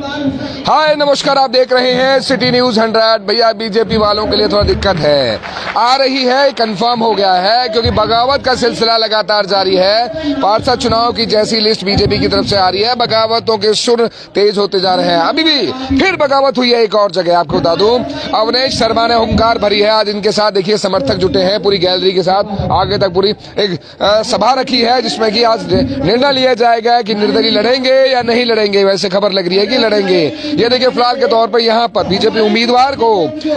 हाय नमस्कार, आप देख रहे हैं सिटी न्यूज 100। भैया बीजेपी वालों के लिए थोड़ा दिक्कत है, आ रही है, कंफर्म हो गया है, क्योंकि बगावत का सिलसिला लगातार जारी है। पार्षद चुनाव की जैसी लिस्ट बीजेपी की तरफ से आ रही है, बगावतों के सुर तेज होते जा रहे हैं। अभी भी फिर बगावत हुई है एक और जगह, आपको बता दूं। अवनेश शर्मा ने हुंकार भरी है आज। इनके साथ देखिए समर्थक जुटे हैं पूरी गैलरी के साथ, आगे तक पूरी एक सभा रखी है जिसमें कि आज निर्णय लिया जाएगा कि निर्दलीय लड़ेंगे या नहीं लड़ेंगे। वैसे खबर लग रही है कि लड़ेंगे। ये देखिए फिलहाल के तौर पर यहाँ पर बीजेपी उम्मीदवार को,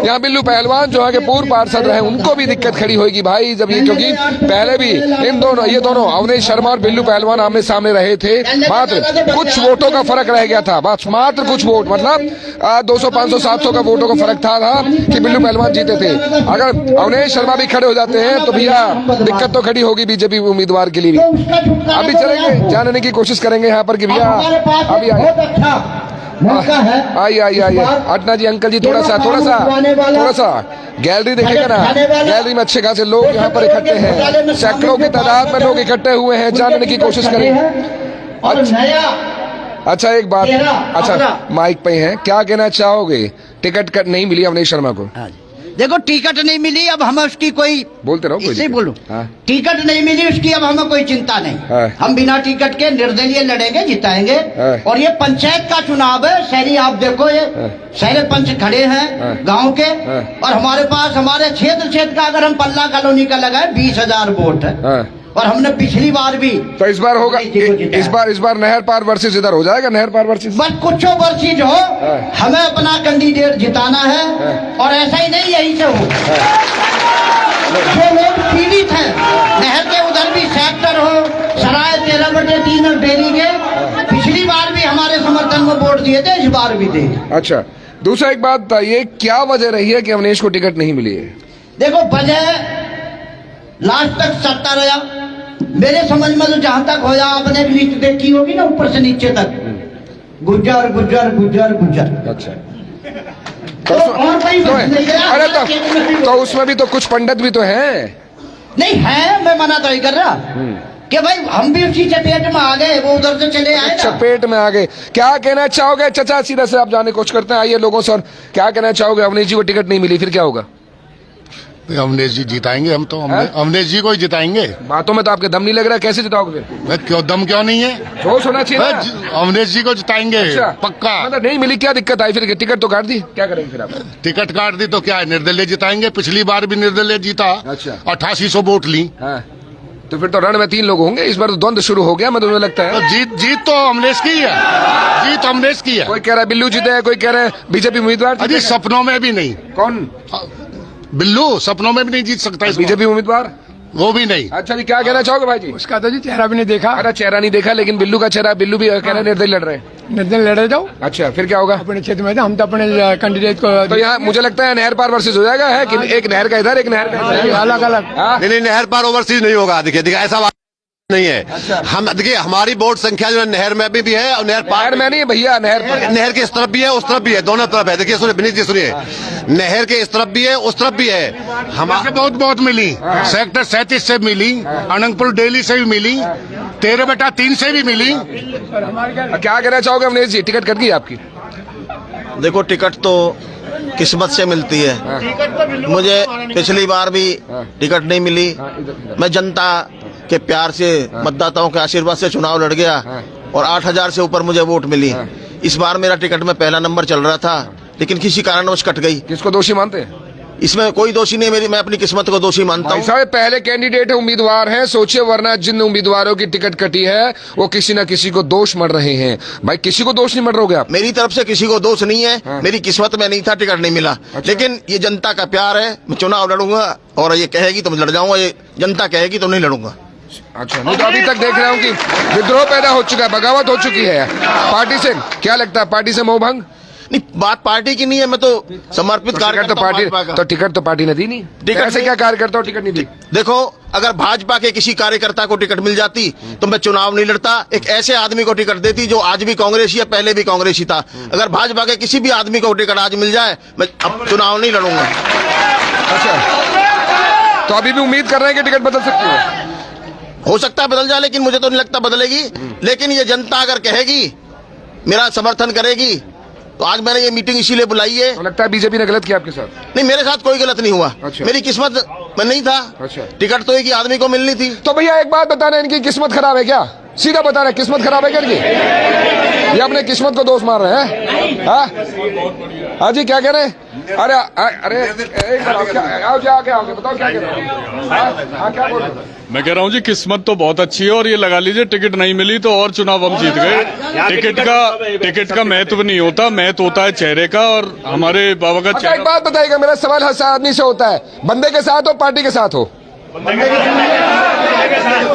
यहाँ बिल्लू पहलवान जो है कि पूर्व पार्षद रहे, उनको भी दिक्कत खड़ी होगी भाई जब ये, क्योंकि पहले भी ये दोनों अवनेश शर्मा और बिल्लू पहलवान आमने सामने रहे थे। मात्र कुछ वोटों का फर्क रह गया था, बस मात्र कुछ वोट, मतलब 200, 500, 700 का वोटों का फर्क था कि बिल्लू पहलवान जीते थे। अगर अवनेश शर्मा भी खड़े हो जाते हैं तो भैया दिक्कत तो खड़ी होगी बीजेपी उम्मीदवार के लिए भी। अभी चलेंगे, जानने की कोशिश करेंगे यहाँ पर कि भैया अभी आइए अटना जी, अंकल जी, थोड़ा सा गैलरी देखेगा ना, गैलरी में अच्छे खासे लोग यहाँ पर इकट्ठे हैं, सैकड़ों की तादाद में लोग इकट्ठे हुए हैं। जानने की कोशिश करेंगे। अच्छा एक बात, अच्छा माइक पे हैं, क्या कहना चाहोगे? टिकट नहीं मिली अवनेश शर्मा को? देखो टिकट नहीं मिली, अब हमें उसकी कोई, बोलते रहो, इससे बोलो। टिकट नहीं मिली उसकी, अब हमें कोई चिंता नहीं। हम बिना टिकट के निर्दलीय लड़ेंगे, जिताएंगे। और ये पंचायत का चुनाव है, शहरी आप देखो, ये शहर पंच खड़े हैं गांव के, और हमारे पास हमारे क्षेत्र का अगर हम पल्ला कॉलोनी का लगाए 20,000 वोट है। और हमने पिछली बार भी, तो इस बार होगा, इस बार नहर पार वर्सेस इधर हो जाएगा, नहर पार वर्सेस, बस कुछ वर्सेस हो, हमें अपना कैंडिडेट जिताना है। और ऐसा ही नहीं, यही से हो जो लोग पीड़ित हैं नहर के, उधर भी सेक्टर हो, सराय 13/3 डेली के, पिछली बार भी हमारे समर्थन में वोट दिए थे, इस बार भी देंगे। अच्छा, दूसरा एक बात बताइए, क्या वजह रही है कि अवनेश को टिकट नहीं मिली है? देखो वजह लास्ट तक सत्ता रहा, मेरे समझ में तो जहां तक होया, आपने लिस्ट देखी होगी ना ऊपर से नीचे तक, गुज्जर गुज्जर गुज्जर गुज्जर। अच्छा, अरे तो उसमें भी तो कुछ पंडित भी तो हैं। नहीं है, मैं मना तो नहीं कर रहा कि भाई हम भी उसी चपेट में आ गए, वो उधर से चले आए, चपेट में आ गए। क्या कहना चाहोगे चाचा, सीधा से आप जाने कोशिश करते हैं, आइए लोगों से, और क्या कहना चाहोगे? अवनेश जी को टिकट नहीं मिली, फिर क्या होगा? अवनेश जी जिताएंगे, हम तो अवनेश जी को ही जिताएंगे। बातों में तो आपके दम नहीं लग रहा, कैसे जिताओगे फिर? क्यों दम क्यों नहीं है? जोश होना चाहिए। अवनेश जी को जिताएंगे। अच्छा, पक्का। मतलब नहीं मिली, क्या दिक्कत आई? फिर टिकट तो काट दी, क्या करेंगे फिर आप? टिकट काट दी तो क्या है, निर्दलीय जिताएंगे। पिछली बार भी निर्दलीय जीता। अच्छा, 8800 वोट ली। तो फिर तो रण में 3 लोग होंगे, इस बार तो द्वंद शुरू हो गया, मुझे लगता है। तो जीत तो अवनेश की है, जीत अवनेश की है। कोई कह रहा है बिल्लू जीते, कोई कह रहा है बीजेपी उम्मीदवार। अजी सपनों में भी नहीं। कौन? बिल्लू सपनों में भी नहीं जीत सकता, बीजेपी उम्मीदवार वो भी नहीं। अच्छा जी, क्या कहना चाहोगे भाई जी? उसका तो जी चेहरा भी नहीं देखा। अरे चेहरा नहीं देखा, लेकिन बिल्लू का चेहरा, बिल्लू भी कह रहे हैं निर्दलीय लड़ रहे हैं। निर्दलीय लड़े जाओ। अच्छा, फिर क्या होगा? अपने क्षेत्र में हम तो अपने कैंडिडेट को, तो यहाँ मुझे लगता है नहर पार वर्सेस हो जाएगा, है कि एक नहर का इधर, एक नहर का इधर, अलग अलग। नहीं, नहर पार ओवरसीज नहीं होगा। देखिए ऐसा बात नहीं है। अच्छा। हम देखिए हमारी वोट संख्या जो है नहर में भी है और नहर में नहीं है भैया, नहर के इस तरफ भी है, उस तरफ भी है, दोनों तरफ है। देखिए सुनिए विनीत जी, सुनिए, नहर के इस तरफ भी है, उस तरफ भी है। हमारे बहुत मिली, सेक्टर 37 से मिली, अनंतपुर डेली से भी मिली, 13/3 से भी मिली। क्या कहना चाहोगे अवनेश जी, टिकट कट गई आपकी? देखो टिकट तो किस्मत से मिलती है। मुझे पिछली बार भी टिकट नहीं मिली। मैं जनता के प्यार से, मतदाताओं के आशीर्वाद से चुनाव लड़ गया और 8,000 से ऊपर मुझे वोट मिली। इस बार मेरा टिकट में पहला नंबर चल रहा था, लेकिन किसी कारणवश कट गई। किसको दोषी मानते हैं? इसमें कोई दोषी नहीं, मैं अपनी किस्मत को दोषी मानता हूँ। साहब पहले कैंडिडेट है, उम्मीदवार हैं, सोचिए, वरना जिन उम्मीदवारों की टिकट कटी है वो किसी न किसी को दोष मर रहे हैं। भाई किसी को दोष नहीं मर रहोगे आप? मेरी तरफ से किसी को दोष नहीं है। मेरी किस्मत में नहीं था, टिकट नहीं मिला। अच्छा। लेकिन ये जनता का प्यार है, मैं चुनाव लड़ूंगा और ये कहेगी तो मैं लड़ जाऊंगा, ये जनता कहेगी तो नहीं लड़ूंगा। अच्छा, नहीं तो अभी तक देख रहा हूँ कि विद्रोह पैदा हो चुका है, बगावत हो चुकी है पार्टी से। क्या लगता है, पार्टी से मोह भंग? नहीं, बात पार्टी की नहीं है, मैं तो समर्पित कार्यकर्ता तो टिकट तो पार्टी ने दी नहीं। टिकट ऐसे क्या कार्यकर्ता टिकट नहीं दी? देखो अगर भाजपा के किसी कार्यकर्ता को टिकट मिल जाती तो मैं चुनाव नहीं लड़ता। एक ऐसे आदमी को टिकट देती जो आज भी कांग्रेसी है, पहले भी कांग्रेसी था। अगर भाजपा के किसी भी आदमी को टिकट आज मिल जाए, मैं अब चुनाव नहीं लड़ूंगा। अच्छा, तो अभी भी उम्मीद कर रहे हैं कि टिकट बदल सकती है? हो सकता है बदल जाए, लेकिन मुझे तो नहीं लगता बदलेगी। लेकिन ये जनता अगर कहेगी, मेरा समर्थन करेगी तो आज मैंने ये मीटिंग इसीलिए बुलाई है। तो लगता है बीजेपी ने गलत किया आपके साथ? नहीं, मेरे साथ कोई गलत नहीं हुआ। अच्छा। मेरी किस्मत में नहीं था। अच्छा। टिकट तो एक ही आदमी को मिलनी थी। तो भैया एक बात बताना, इनकी किस्मत खराब है क्या? सीधा बताना, किस्मत खराब है क्या इनकी? ये अपने किस्मत को दोष मार रहे हैं। हाँ जी, क्या कह रहे हैं? अरे अरे एक बार आओ क्या बताओ क्या कह रहे हैं? हाँ क्या बोल रहे हैं? मैं कह रहा हूँ जी, किस्मत तो बहुत अच्छी है, और ये लगा लीजिए टिकट नहीं मिली तो और चुनाव हम जीत गए। टिकट का महत्व नहीं होता, महत्व होता है चेहरे का, और हमारे बाबा का अच्छा एक बात बताइएगा, मेरा सवाल हर आदमी से होता है, बंदे के साथ हो पार्टी के साथ हो?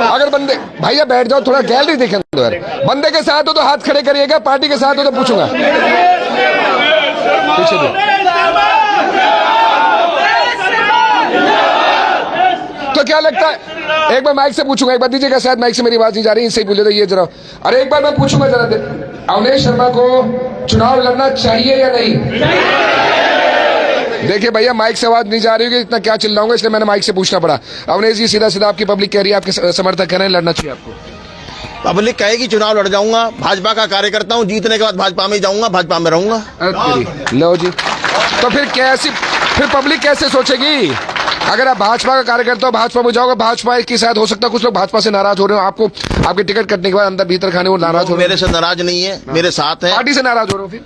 अगर बंदे, भैया बैठ जाओ, थोड़ा गैलरी देखें यार। बंदे के साथ हो तो हाथ खड़े करिएगा, पार्टी के साथ हो तो पूछूंगा। पीछे दो। तो क्या लगता है, एक बार माइक से पूछूंगा, एक बार दीजिएगा, शायद माइक से मेरी आवाज नहीं जा रही, इससे बोले तो ये जरा। अरे एक बार मैं पूछूंगा जरा, अवनेश शर्मा को चुनाव लड़ना चाहिए या नहीं? देखिए भैया, माइक से आवाज नहीं जा रही होगी, इतना क्या चिल्लाऊंगा, इसलिए मैंने माइक से पूछना पड़ा। अवनेश जी, सीधा सीधा आपकी पब्लिक कह रही है, आपके समर्थक कह रहे हैं लड़ना चाहिए आपको। पब्लिक कहेगी चुनाव लड़ जाऊंगा, भाजपा का कार्यकर्ता हूँ, जीतने के बाद भाजपा में जाऊंगा, भाजपा में रहूंगा। लो जी, तो फिर पब्लिक कैसे सोचेगी? अगर आप भाजपा का कार्यकर्ता हो, भाजपा में जाओगे, भाजपा के साथ हो सकता है कुछ लोग भाजपा से नाराज हो रहे हो, आपको आपके टिकट कटने के बाद अंदर भीतर खाने वो नाराज हो रहे मेरे से नाराज नहीं है, मेरे साथ है। पार्टी से नाराज हो रहे हो? फिर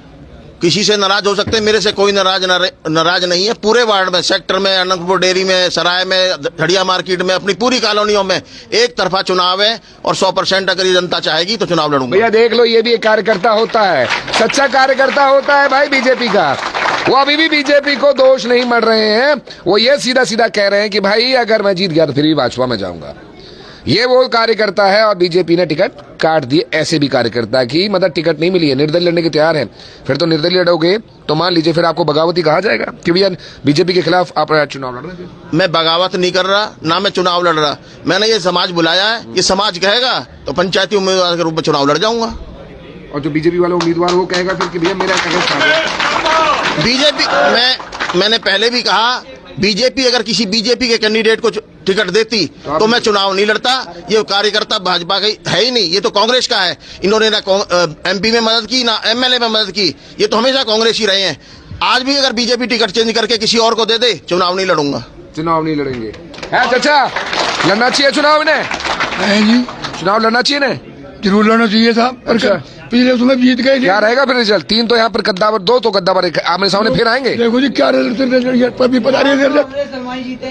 किसी से नाराज हो सकते हैं, मेरे से कोई नाराज नहीं है। पूरे वार्ड में, सेक्टर में, अनंतपुर डेयरी में, सराय में, धड़िया मार्केट में, अपनी पूरी कॉलोनियों में एक तरफा चुनाव है, और 100% अगर ये जनता चाहेगी तो चुनाव लड़ूंगा। भैया देख लो, ये भी एक कार्यकर्ता होता है, सच्चा कार्यकर्ता होता है भाई बीजेपी का। वो अभी भी बीजेपी को दोष नहीं मर रहे हैं, वो ये सीधा सीधा कह रहे हैं कि भाई अगर मैं जीत गया तो फिर भी भाजपा में जाऊंगा। ये वो कार्यकर्ता है, और बीजेपी ने टिकट काट दिए। ऐसे भी कार्यकर्ता की मतलब टिकट नहीं मिली है, निर्दलीय लड़ने के तैयार है। फिर तो निर्दलीय लड़ोगे तो मान लीजिए फिर आपको बगावती कहा जाएगा कि भैया बीजेपी के खिलाफ आप चुनाव लड़ रहे हैं। मैं बगावत नहीं कर रहा, ना मैं चुनाव लड़ रहा। मैंने ये समाज बुलाया है, ये समाज कहेगा तो पंचायती उम्मीदवार के रूप में चुनाव लड़ जाऊंगा। और जो बीजेपी वाला उम्मीदवार वो कहेगा फिर कि भैया मेरा बीजेपी, मैंने पहले भी कहा, बीजेपी अगर किसी बीजेपी के कैंडिडेट को टिकट देती तो मैं चुनाव नहीं लड़ता। ये कार्यकर्ता भाजपा का है ही नहीं, ये तो कांग्रेस का है। इन्होंने ना एमपी में मदद की, ना एमएलए में मदद की, ये तो हमेशा कांग्रेस ही रहे हैं। आज भी अगर बीजेपी टिकट चेंज करके किसी और को दे दे, चुनाव नहीं लड़ूंगा। चुनाव नहीं लड़ेंगे? चाचा, लड़ना चाहिए चुनाव ने? जी, चुनाव लड़ना चाहिए ना? जरूर लड़ना चाहिए साहब। अच्छा। पिछले उसमें जीत गए। क्या रहेगा फिर रिजल्ट? 3 तो यहाँ पर कद्दावर, 2 तो कद्दावर आमने सामने फिर आएंगे। देखो जी क्या रिजल्ट पब्लिक बता रही है,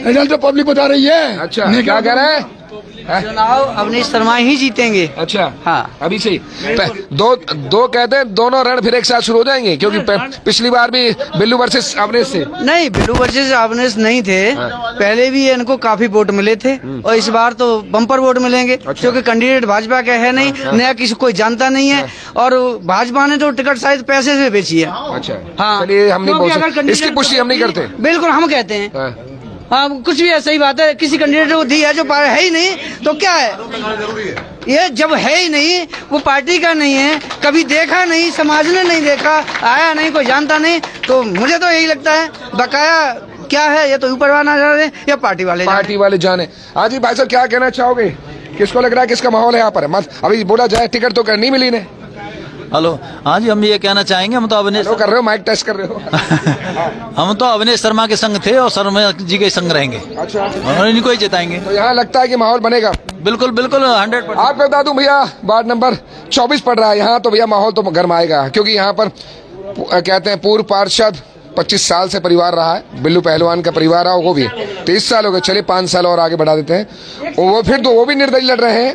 रिजल्ट तो पब्लिक बता रही है। अच्छा, क्या कह रहे हैं? चुनाव अवनीश शर्मा ही जीतेंगे। अच्छा, हाँ, अभी से दो कहते हैं, दोनों रण फिर एक साथ शुरू हो जाएंगे, क्योंकि पिछली बार भी बिल्लू वर्सेस अवनेश से। नहीं, बिल्लू वर्सेस अवनेश नहीं थे। पहले भी इनको काफी वोट मिले थे, और इस बार तो बम्पर वोट मिलेंगे। क्योंकि कैंडिडेट भाजपा का है नहीं, नया किसी कोई जानता नहीं है, और भाजपा ने तो टिकट शायद पैसे से बेची है। अच्छा, हाँ, चलिए हम नहीं बोल सकते, इसकी पुष्टि हम नहीं करते। बिल्कुल हम कहते हैं, हाँ कुछ भी है, सही बात है। किसी कैंडिडेट को दी है जो है ही नहीं, तो क्या है ये? जब है ही नहीं, वो पार्टी का नहीं है, कभी देखा नहीं, समाज ने नहीं देखा, आया नहीं, कोई जानता नहीं, तो मुझे तो यही लगता है बकाया क्या है, ये तो ऊपर वाला जाने या पार्टी वाले जाने। हाँ जी भाई साहब, क्या कहना चाहोगे? किसको लग रहा है किसका माहौल है यहाँ पर? अभी बोला जाए टिकट तो नहीं मिली ने। हेलो, हाँ जी, हम ये कहना चाहेंगे, हम तो अवनेश कर रहे हो, माइक टेस्ट कर रहे हो। हम तो अवनेश शर्मा के संग थे और शर्मा जी के संग रहेंगे। अच्छा, और इनको ही जिताएंगे। तो यहाँ लगता है कि माहौल बनेगा? बिल्कुल बिल्कुल 100%। आपको बता दूं भैया, वार्ड नंबर 24 पड़ रहा है यहाँ, तो भैया माहौल तो गर्म आएगा, क्योंकि यहाँ पर कहते हैं पूर्व पार्षद 25 साल से परिवार रहा है, बिल्लू पहलवान का परिवार रहा, वो भी 23 साल हो गए। चलिए 5 साल और आगे बढ़ा देते हैं। वो फिर तो वो भी निर्दलीय लड़ रहे हैं,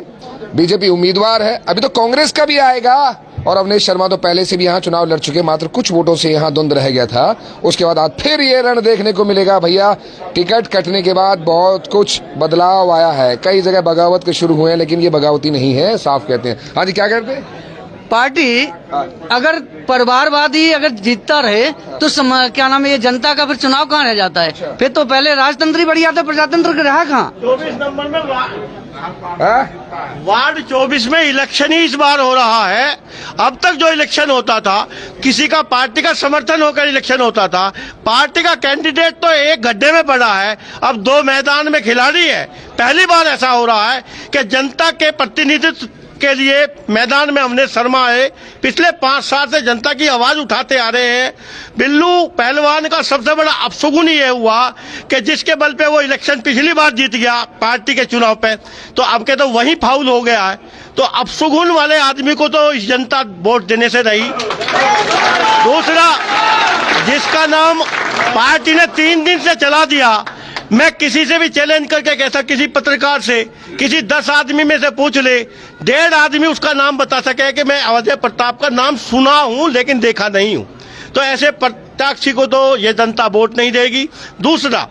बीजेपी उम्मीदवार है। अभी तो कांग्रेस का भी आएगा, और अवनेश शर्मा तो पहले से भी यहाँ चुनाव लड़ चुके, मात्र कुछ वोटों से यहाँ द्वंद रह गया था। उसके बाद आज फिर ये रण देखने को मिलेगा। भैया टिकट कटने के बाद बहुत कुछ बदलाव आया है, कई जगह बगावत के शुरू हुए हैं, लेकिन ये बगावती नहीं है, साफ कहते हैं। हाँ जी, क्या कहते हैं? पार्टी अगर परिवारवादी अगर जीतता रहे तो क्या नाम है, ये जनता का फिर चुनाव कहाँ रह जाता है? फिर तो पहले राजतंत्र ही बढ़िया था, प्रजातंत्र रहा कहाँ? 24 नंबर में वार्ड 24 में इलेक्शन ही इस बार हो रहा है। अब तक जो इलेक्शन होता था, किसी का पार्टी का समर्थन होकर इलेक्शन होता था, पार्टी का कैंडिडेट तो एक गड्ढे में पड़ा है, अब 2 मैदान में खिलाड़ी है। पहली बार ऐसा हो रहा है कि जनता के प्रतिनिधित्व उसके लिए मैदान में हमने शर्मा है। पिछले 5 साल से जनता की आवाज उठाते आ रहे हैं। बिल्लू पहलवान का सबसे बड़ा अपशगुन ये हुआ कि जिसके बल पे वो इलेक्शन पिछली बार जीत गया पार्टी के चुनाव पे, तो अब के तो वही फाउल हो गया है। तो अपशगुन वाले आदमी को तो इस जनता वोट देने से रही। दूसरा, जिसका नाम पार्टी ने 3 दिन से चला दिया, मैं किसी से भी चैलेंज करके कहता, किसी पत्रकार से, किसी 10 आदमी में से पूछ ले, 1.5 आदमी उसका नाम बता सके कि मैं अवधेश प्रताप का नाम सुना हूं लेकिन देखा नहीं हूं। तो ऐसे प्रत्याशी को तो ये जनता वोट नहीं देगी। दूसरा,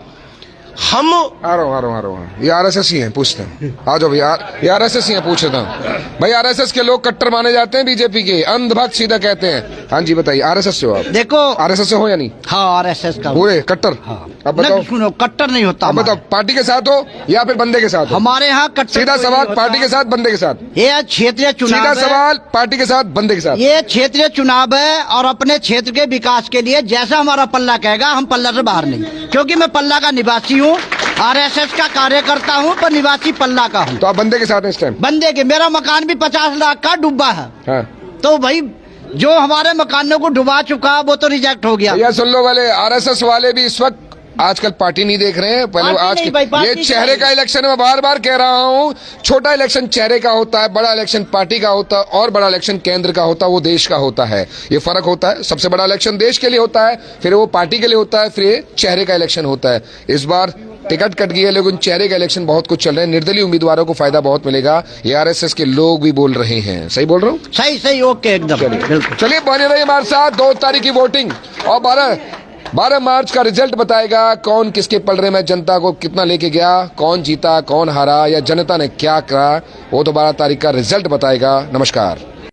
हम आ रहा हूँ ये आरएसएस ही हैं, पूछते हैं। आ जाओ भैया, ये आरएसएस ही हैं, पूछ रहा हूँ भाई। आरएसएस के लोग कट्टर माने जाते हैं बीजेपी के, अंधभक्त सीधा कहते हैं। हाँ जी बताइए, आरएसएस से हो आप? देखो, आरएसएस से हो या नहीं? हाँ, आरएसएस का पूरे कट्टर। हाँ। अब बताओ, सुनो, कट्टर नहीं होता। अब बताओ, पार्टी के साथ हो या फिर बंदे के साथ हो? हमारे यहाँ कट्टर सीधा सवाल, पार्टी के साथ बंदे के साथ? ये क्षेत्रीय चुनाव सीधा है। सवाल, पार्टी के साथ बंदे के साथ? ये क्षेत्रीय चुनाव है और अपने क्षेत्र के विकास के लिए जैसा हमारा पल्ला कहेगा, हम पल्ला से बाहर नहीं, क्योंकि मैं पल्ला का निवासी हूँ, आरएसएस का कार्यकर्ता हूँ, पर निवासी पल्ला का हूँ। तो आप बंदे के साथ हैं इस टाइम? बंदे के। मेरा मकान भी 50 लाख का डूबा है। हाँ। तो भाई, जो हमारे मकानों को डुबा चुका वो तो रिजेक्ट हो गया। भैया सुन लो, वाले आरएसएस वाले भी इस वक्त आजकल पार्टी नहीं देख रहे हैं। पहले पार्टी आज नहीं भाई, ये पार्टी चेहरे का इलेक्शन, मैं बार बार कह रहा हूँ, छोटा इलेक्शन चेहरे का होता है, बड़ा इलेक्शन पार्टी का होता है, और बड़ा इलेक्शन केंद्र का होता है, वो देश का होता है। ये फर्क होता है। सबसे बड़ा इलेक्शन देश के लिए होता है, फिर वो पार्टी के लिए होता है, फिर ये चेहरे का इलेक्शन होता है। इस बार टिकट कट गई है, लेकिन चेहरे का इलेक्शन बहुत कुछ चल रहा है। निर्दलीय उम्मीदवारों को फायदा बहुत मिलेगा, ये आरएसएस के लोग भी बोल रहे हैं। सही बोल रहा हूँ? सही सही, ओके, एकदम बिल्कुल। चलिए बने रहिए हमारे साथ। 2 तारीख की वोटिंग और 12 मार्च का रिजल्ट बताएगा कौन किसके पलड़े में जनता को कितना लेके गया, कौन जीता, कौन हारा, या जनता ने क्या करा, वो तो 12 तारीख का रिजल्ट बताएगा। नमस्कार।